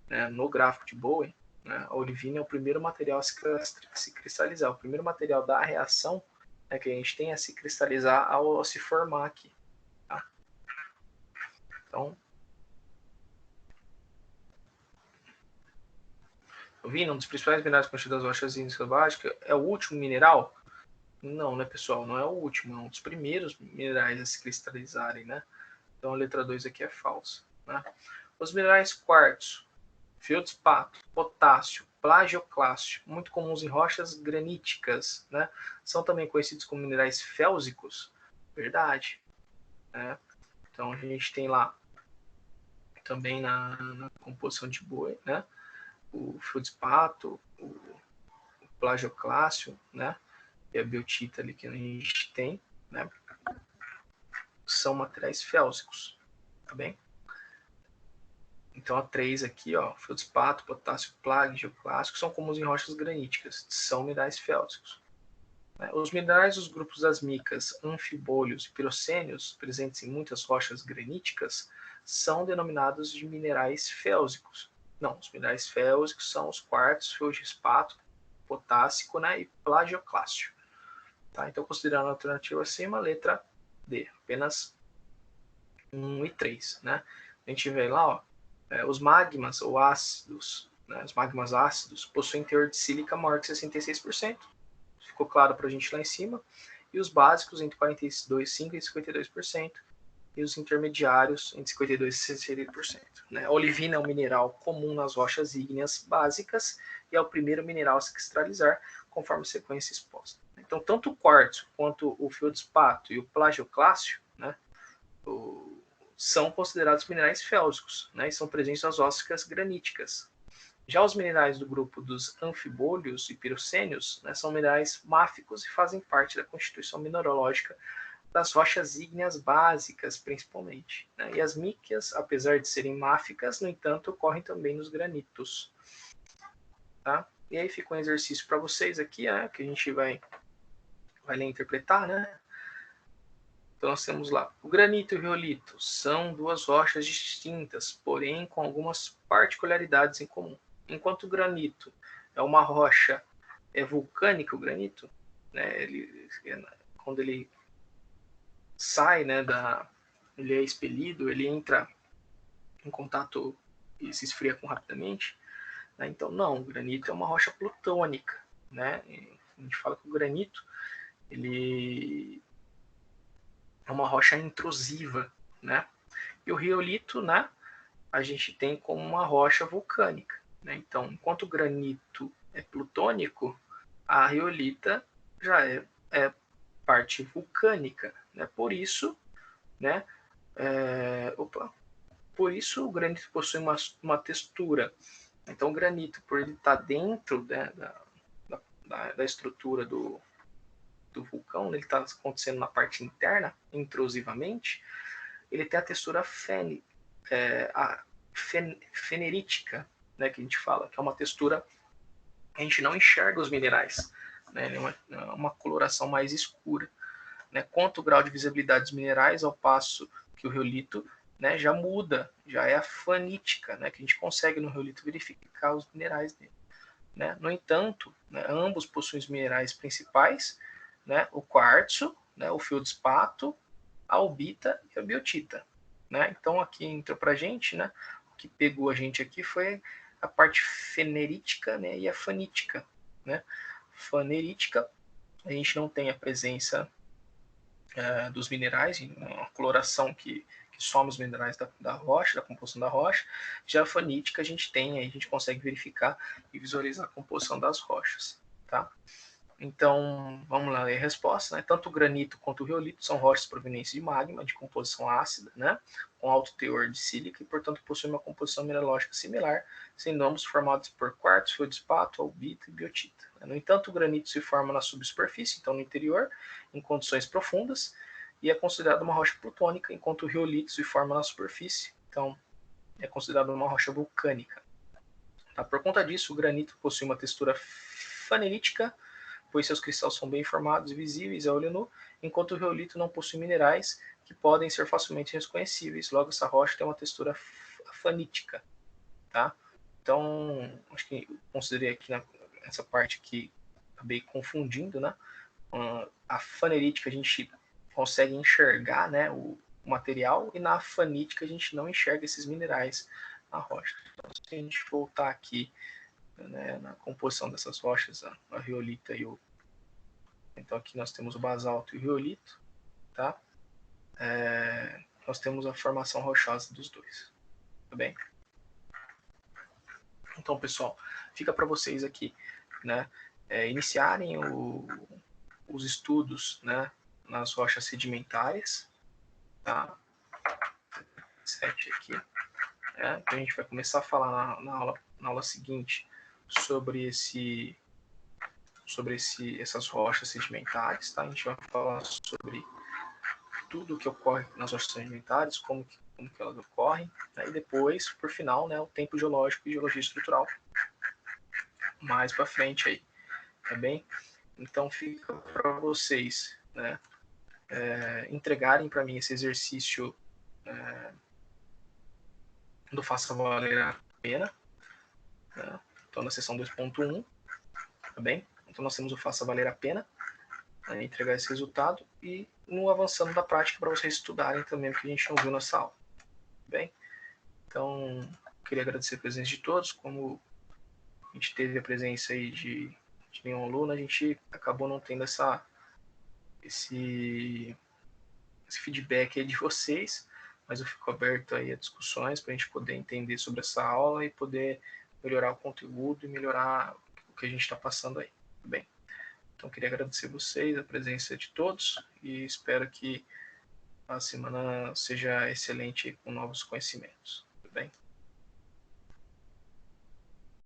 né, no gráfico de Bowen, né, a olivina é o primeiro material a se cristalizar, o primeiro material da reação, né, que a gente tem a se cristalizar ao se formar aqui. Tá? Então, olivina, um dos principais minerais constituídos das rochas ígneas básicas, é o último mineral? Não, né, pessoal? Não é o último, é um dos primeiros minerais a se cristalizarem, né? Então a letra 2 aqui é falsa. Né? Os minerais quartzo, feldspato, potássio, plagioclássio, muito comuns em rochas graníticas, né? São também conhecidos como minerais félsicos. Verdade. Né? Então a gente tem lá também na composição de Bowen, né? O feldspato, o plagioclássio, né? E a biotita ali que a gente tem, né? São materiais félsicos, tá bem? Então a 3 aqui, ó, feldspato, potássio, plagioclássico, são comuns em rochas graníticas, são minerais félsicos. Os minerais dos grupos das micas, anfibólios e pirocênios, presentes em muitas rochas graníticas, são denominados de minerais félsicos. Não, os minerais félsicos são os quartos, feldespato, potássico, né, e plagioclássio. Tá? Então, considerando a alternativa acima, letra D, apenas 1 e 3. Né? A gente vê lá, ó, os magmas ou ácidos, né, os magmas ácidos possuem teor de sílica maior que 66%. Ficou claro para a gente lá em cima. E os básicos entre 42,5% e 52%. E os intermediários entre 52% e 60%. Né? A olivina é um mineral comum nas rochas ígneas básicas e é o primeiro mineral a se cristalizar, conforme a sequência exposta. Então, tanto o quartzo quanto o feldespato e o plagioclássio, né, são considerados minerais félsicos, né, e são presentes nas óssias graníticas. Já os minerais do grupo dos anfibólios e pirocênios, né, são minerais máficos e fazem parte da constituição mineralógica das rochas ígneas básicas, principalmente. Né? E as míquias, apesar de serem máficas, no entanto, ocorrem também nos granitos. Tá? E aí fica um exercício para vocês aqui, né, que a gente vai ler e interpretar. Né? Então nós temos lá, o granito e o riolito são duas rochas distintas, porém com algumas particularidades em comum. Enquanto o granito é uma rocha vulcânica, o granito, né, quando ele sai, né, ele é expelido, ele entra em contato e se esfria rapidamente. Né? Então, não, o granito é uma rocha plutônica. Né? A gente fala que o granito ele é uma rocha intrusiva. Né? E o riolito, né, a gente tem como uma rocha vulcânica. Né? Então, enquanto o granito é plutônico, a riolita já é parte vulcânica. Né? Por isso, né, por isso o granito possui uma textura. Então o granito, por ele estar dentro, né, da estrutura do vulcão, ele está acontecendo na parte interna, intrusivamente, ele tem a textura fenerítica, né, que a gente fala, que é uma textura que a gente não enxerga os minerais. Né, ele é uma coloração mais escura. Né, quanto o grau de visibilidade dos minerais, ao passo que o riolito, né, já muda, já é a fanítica, né, que a gente consegue no riolito verificar os minerais dele. Né? No entanto, né, ambos possuem os minerais principais, né, o quartzo, né, o feldespato, a albita e a biotita. Né? Então aqui entrou para a gente, né, o que pegou a gente aqui foi a parte fenerítica, né, e a fanítica. Né? Fanerítica, a gente não tem a presença dos minerais, uma coloração que soma os minerais da rocha, da composição da rocha. Já a fanítica a gente tem, aí a gente consegue verificar e visualizar a composição das rochas. Tá? Então, vamos lá, a resposta. Né? Tanto o granito quanto o riolito são rochas provenientes de magma, de composição ácida, né? Com alto teor de sílica e, portanto, possuem uma composição mineralógica similar, sendo ambos formados por quartzo, feldespato, albita e biotita. No entanto, o granito se forma na subsuperfície, então no interior, em condições profundas, e é considerado uma rocha plutônica, enquanto o riolito se forma na superfície, então é considerado uma rocha vulcânica. Tá? Por conta disso, o granito possui uma textura fanerítica, pois seus cristais são bem formados e visíveis a olho nu, enquanto o riolito não possui minerais que podem ser facilmente reconhecíveis. Logo, essa rocha tem uma textura fanítica. Tá? Então, acho que considerei aqui essa parte aqui, acabei confundindo, né? A fanerítica a gente consegue enxergar, né, o material, e na fanítica a gente não enxerga esses minerais na rocha. Então, se a gente voltar aqui, né, na composição dessas rochas, a riolita e o... Então aqui nós temos o basalto e o riolito, tá? Nós temos a formação rochosa dos dois, tá bem? Então, pessoal, fica para vocês aqui, né, iniciarem os estudos, né, nas rochas sedimentárias, tá? 7 aqui. Então a gente vai começar a falar na aula seguinte sobre essas rochas sedimentares, tá? A gente vai falar sobre tudo o que ocorre nas rochas sedimentares, como que elas ocorrem, né? E depois, por final, né, o tempo geológico e geologia estrutural. Mais para frente aí, tá bem? Então fica para vocês, né, entregarem para mim esse exercício do Faça Valer a Pena, né? Então, na sessão 2.1, tá bem? Então, nós temos o Faça Valer a Pena, né, entregar esse resultado, e no avançando da prática para vocês estudarem também o que a gente não viu nessa aula. Tá bem? Então, queria agradecer a presença de todos. Como a gente teve a presença aí de nenhum aluno, a gente acabou não tendo esse feedback aí de vocês, mas eu fico aberto aí a discussões para a gente poder entender sobre essa aula e poder melhorar o conteúdo e melhorar o que a gente está passando aí. Tudo bem? Então, queria agradecer vocês, a presença de todos, e espero que a semana seja excelente com novos conhecimentos. Tudo bem?